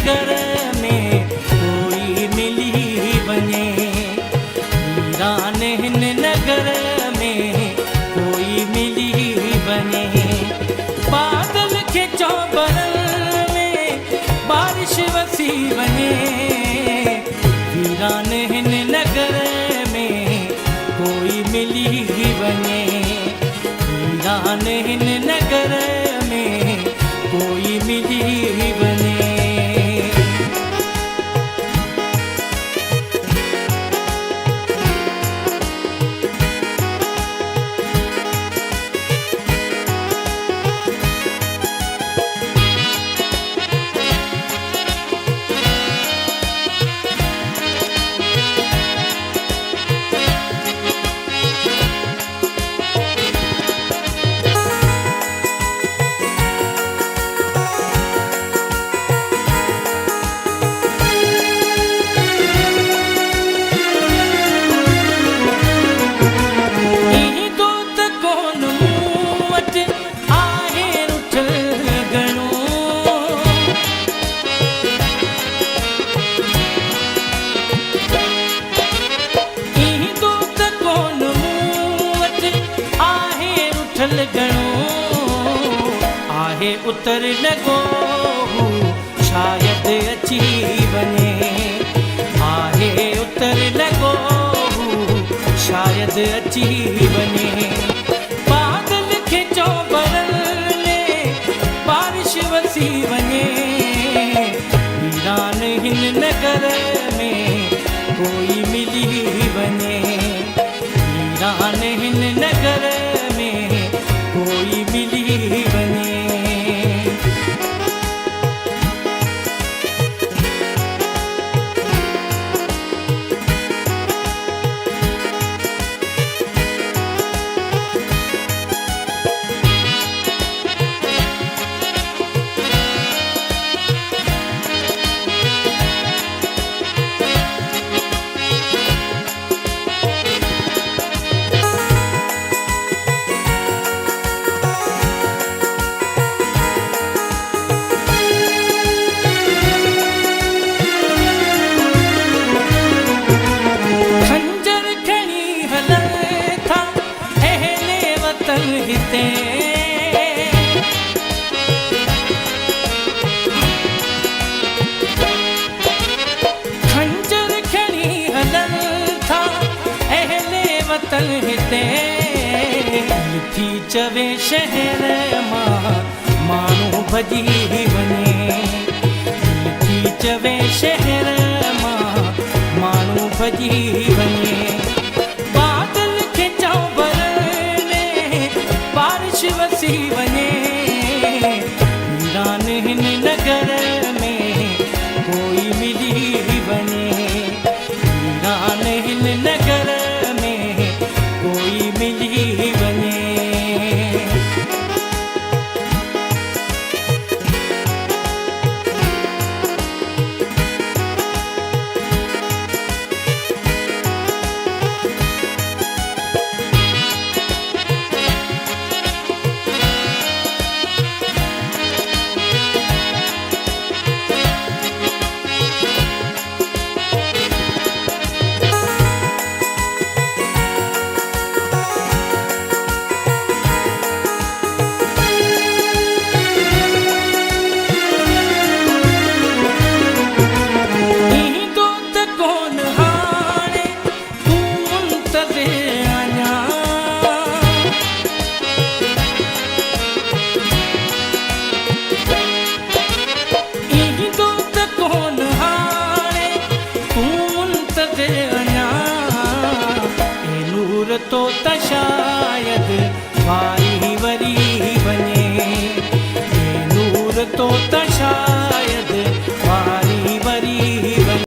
नगर में कोई मिली वञे। वीरान हिन नगर में कोई मिली वञे। बादल खे चौबरनि में बारिश वसी वञे। वीरान हिन नगर में कोई मिली वञे। वीरान हिन नगर में कोई मिली वञे। आहे उतर लॻो शायदि अची वञे। आहे उतर लॻो शायदि अची वञे। बादल खे चौबरनि में बारिश वसी वञे। वीरान हिन नगर में कोई मिली वञे। वीरान हिन नगर में कोई मिली वञे। खंजर खणी हलनि था अहले वतन हिते। लिखी चवे शहर मां माण्हू भॼी वञे। लिखी चवे शहर मां माण्हू भॼी वञे। बादल खे चौबरनि में बारिश वसी वञे। वीरान हिन नगर में कोई मिली वञे। वीरान हिन नगर में कोई मिली वञे। तो तशा